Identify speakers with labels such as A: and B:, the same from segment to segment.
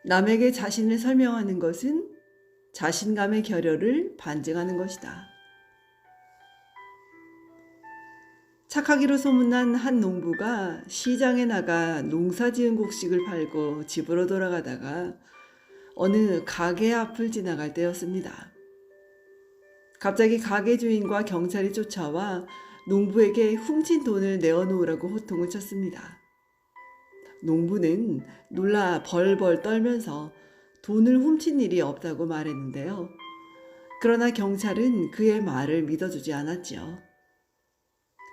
A: 남에게 자신을 설명하는 것은 자신감의 결여를 반증하는 것이다. 착하기로 소문난 한 농부가 시장에 나가 농사 지은 곡식을 팔고 집으로 돌아가다가 어느 가게 앞을 지나갈 때였습니다. 갑자기 가게 주인과 경찰이 쫓아와 농부에게 훔친 돈을 내어놓으라고 호통을 쳤습니다. 농부는 놀라 벌벌 떨면서 돈을 훔친 일이 없다고 말했는데요. 그러나 경찰은 그의 말을 믿어주지 않았지요.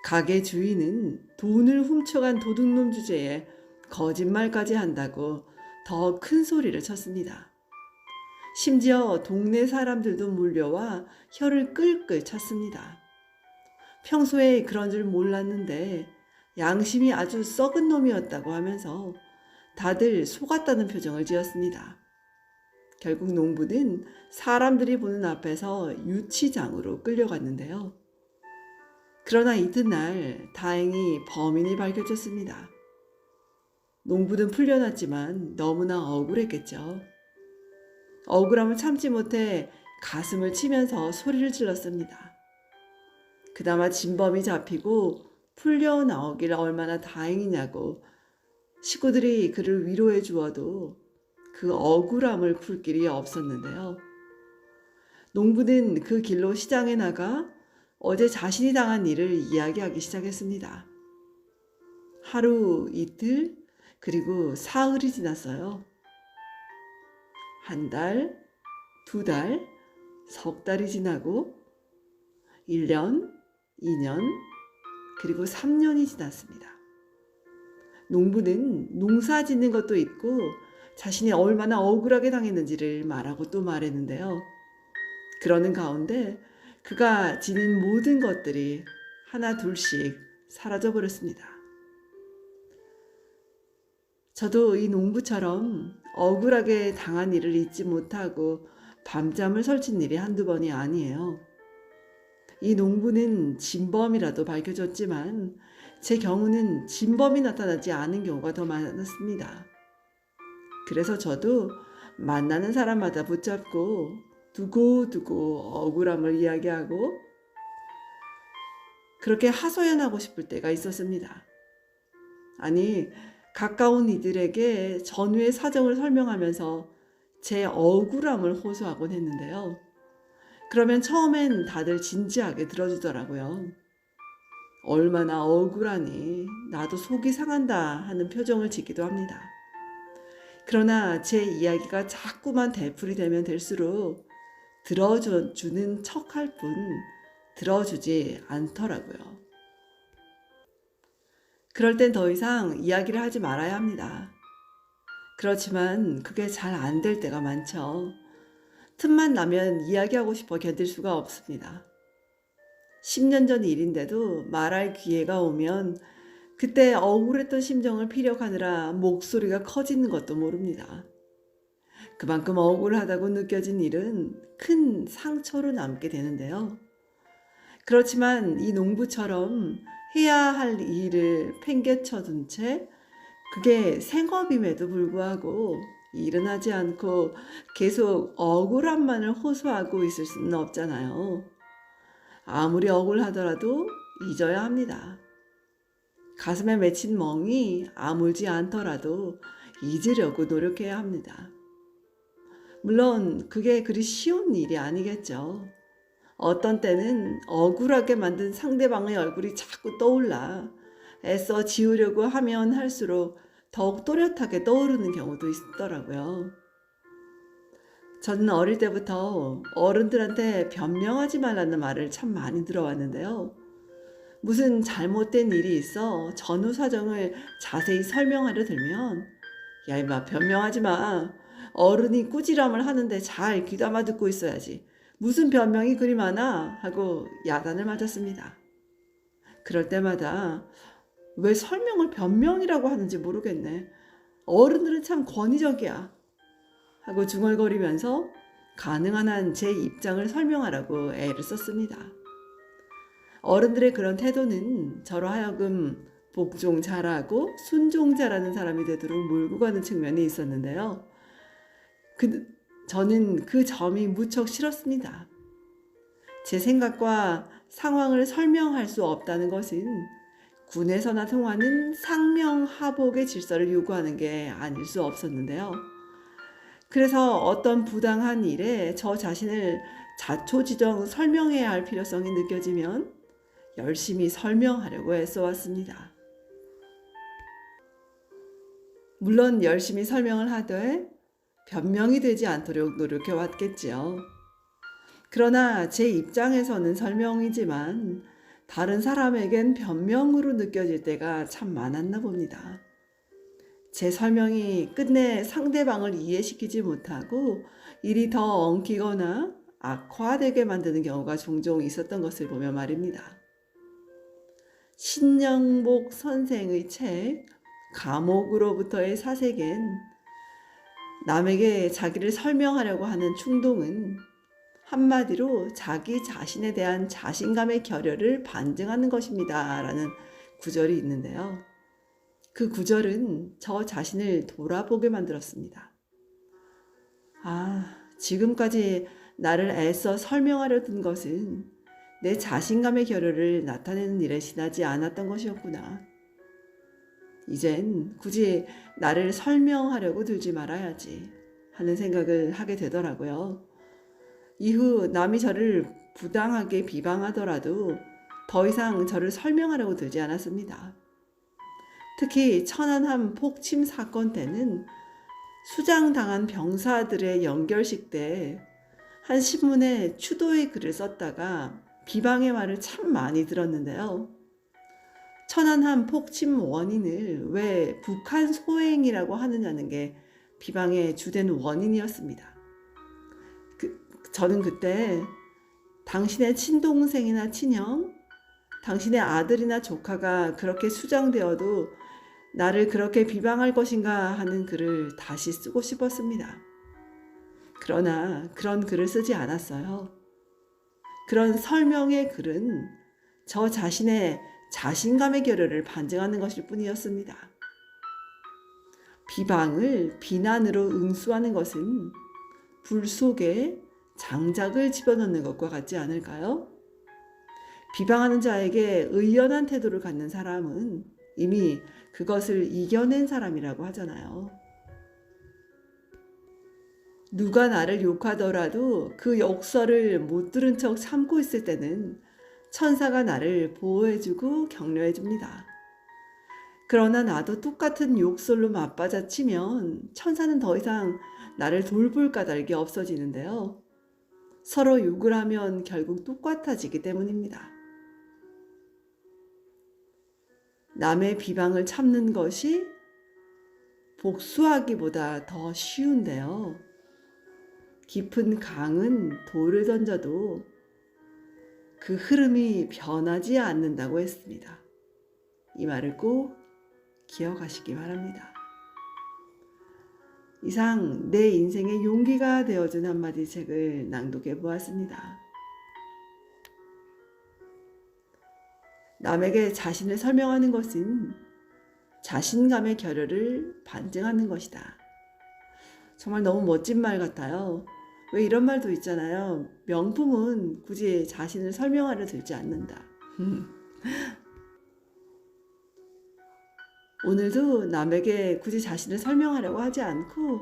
A: 가게 주인은 돈을 훔쳐간 도둑놈 주제에 거짓말까지 한다고 더 큰 소리를 쳤습니다. 심지어 동네 사람들도 몰려와 혀를 끌끌 찼습니다. 평소에 그런 줄 몰랐는데 양심이 아주 썩은 놈이었다고 하면서 다들 속았다는 표정을 지었습니다. 결국 농부는 사람들이 보는 앞에서 유치장으로 끌려갔는데요. 그러나 이튿날 다행히 범인이 밝혀졌습니다. 농부는 풀려났지만 너무나 억울했겠죠. 억울함을 참지 못해 가슴을 치면서 소리를 질렀습니다. 그나마 진범이 잡히고 풀려 나오길 얼마나 다행이냐고 식구들이 그를 위로해 주어도 그 억울함을 풀 길이 없었는데요. 농부는 그 길로 시장에 나가 어제 자신이 당한 일을 이야기하기 시작했습니다. 하루, 이틀, 그리고 사흘이 지났어요. 한 달, 두 달, 석 달이 지나고 1년, 2년, 그리고 3년이 지났습니다. 농부는 농사 짓는 것도 있고 자신이 얼마나 억울하게 당했는지를 말하고 또 말했는데요. 그러는 가운데 그가 지닌 모든 것들이 하나 둘씩 사라져버렸습니다. 저도 이 농부처럼 억울하게 당한 일을 잊지 못하고 밤잠을 설친 일이 한두 번이 아니에요. 이 농부는 진범이라도 밝혀졌지만 제 경우는 진범이 나타나지 않은 경우가 더 많았습니다. 그래서 저도 만나는 사람마다 붙잡고 두고두고 억울함을 이야기하고 그렇게 하소연하고 싶을 때가 있었습니다. 아니, 가까운 이들에게 전후의 사정을 설명하면서 제 억울함을 호소하곤 했는데요. 그러면 처음엔 다들 진지하게 들어주더라고요. 얼마나 억울하니 나도 속이 상한다 하는 표정을 짓기도 합니다. 그러나 제 이야기가 자꾸만 되풀이 되면 될수록 들어주는 척할 뿐 들어주지 않더라고요. 그럴 땐 더 이상 이야기를 하지 말아야 합니다. 그렇지만 그게 잘 안 될 때가 많죠. 틈만 나면 이야기하고 싶어 견딜 수가 없습니다. 10년 전 일인데도 말할 기회가 오면 그때 억울했던 심정을 피력하느라 목소리가 커지는 것도 모릅니다. 그만큼 억울하다고 느껴진 일은 큰 상처로 남게 되는데요. 그렇지만 이 농부처럼 해야 할 일을 팽개쳐둔 채 그게 생업임에도 불구하고 일은 하지 않고 계속 억울함만을 호소하고 있을 수는 없잖아요. 아무리 억울하더라도 잊어야 합니다. 가슴에 맺힌 멍이 아물지 않더라도 잊으려고 노력해야 합니다. 물론 그게 그리 쉬운 일이 아니겠죠. 어떤 때는 억울하게 만든 상대방의 얼굴이 자꾸 떠올라 애써 지우려고 하면 할수록 더욱 또렷하게 떠오르는 경우도 있더라고요. 저는 어릴 때부터 어른들한테 변명하지 말라는 말을 참 많이 들어왔는데요. 무슨 잘못된 일이 있어 전후 사정을 자세히 설명하려 들면 야 임마 변명하지 마. 어른이 꾸지람을 하는데 잘 귀담아 듣고 있어야지. 무슨 변명이 그리 많아? 하고 야단을 맞았습니다. 그럴 때마다 왜 설명을 변명이라고 하는지 모르겠네. 어른들은 참 권위적이야. 하고 중얼거리면서 가능한 한 제 입장을 설명하라고 애를 썼습니다. 어른들의 그런 태도는 저로 하여금 복종 잘하고 순종 잘하는 사람이 되도록 몰고 가는 측면이 있었는데요. 그, 저는 그 점이 무척 싫었습니다. 제 생각과 상황을 설명할 수 없다는 것은 군에서나 통하는 상명하복의 질서를 요구하는 게 아닐 수 없었는데요. 그래서 어떤 부당한 일에 저 자신을 자초지종 설명해야 할 필요성이 느껴지면 열심히 설명하려고 애써왔습니다. 물론 열심히 설명을 하되 변명이 되지 않도록 노력해왔겠지요. 그러나 제 입장에서는 설명이지만 다른 사람에겐 변명으로 느껴질 때가 참 많았나 봅니다. 제 설명이 끝내 상대방을 이해시키지 못하고 일이 더 엉키거나 악화되게 만드는 경우가 종종 있었던 것을 보며 말입니다. 신영복 선생의 책 감옥으로부터의 사색엔 남에게 자기를 설명하려고 하는 충동은 한마디로 자기 자신에 대한 자신감의 결여를 반증하는 것입니다. 라는 구절이 있는데요. 그 구절은 저 자신을 돌아보게 만들었습니다. 지금까지 나를 애써 설명하려 든 것은 내 자신감의 결여를 나타내는 일에 지나지 않았던 것이었구나. 이젠 굳이 나를 설명하려고 들지 말아야지 하는 생각을 하게 되더라고요. 이후 남이 저를 부당하게 비방하더라도 더 이상 저를 설명하려고 들지 않았습니다. 특히 천안함 폭침 사건 때는 수장당한 병사들의 연결식 때 한 신문에 추도의 글을 썼다가 비방의 말을 참 많이 들었는데요. 천안함 폭침 원인을 왜 북한 소행이라고 하느냐는 게 비방의 주된 원인이었습니다. 저는 그때 당신의 친동생이나 친형, 당신의 아들이나 조카가 그렇게 수장되어도 나를 그렇게 비방할 것인가 하는 글을 다시 쓰고 싶었습니다. 그러나 그런 글을 쓰지 않았어요. 그런 설명의 글은 저 자신의 자신감의 결여를 반증하는 것일 뿐이었습니다. 비방을 비난으로 응수하는 것은 불 속에 장작을 집어넣는 것과 같지 않을까요? 비방하는 자에게 의연한 태도를 갖는 사람은 이미 그것을 이겨낸 사람이라고 하잖아요. 누가 나를 욕하더라도 그 욕설을 못 들은 척 참고 있을 때는 천사가 나를 보호해주고 격려해줍니다. 그러나 나도 똑같은 욕설로 맞받아치면 천사는 더 이상 나를 돌볼 까닭이 없어지는데요. 서로 욕을 하면 결국 똑같아지기 때문입니다. 남의 비방을 참는 것이 복수하기보다 더 쉬운데요. 깊은 강은 돌을 던져도 그 흐름이 변하지 않는다고 했습니다. 이 말을 꼭 기억하시기 바랍니다. 이상 내 인생의 용기가 되어준 한마디 책을 낭독해 보았습니다. 남에게 자신을 설명하는 것은 자신감의 결여를 반증하는 것이다. 정말 너무 멋진 말 같아요. 왜 이런 말도 있잖아요. 명품은 굳이 자신을 설명하려 들지 않는다. 오늘도 남에게 굳이 자신을 설명하려고 하지 않고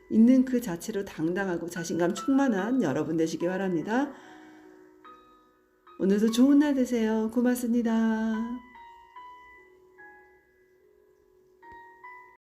A: 있는 그 자체로 당당하고 자신감 충만한 여러분 되시기 바랍니다. 오늘도 좋은 날 되세요. 고맙습니다.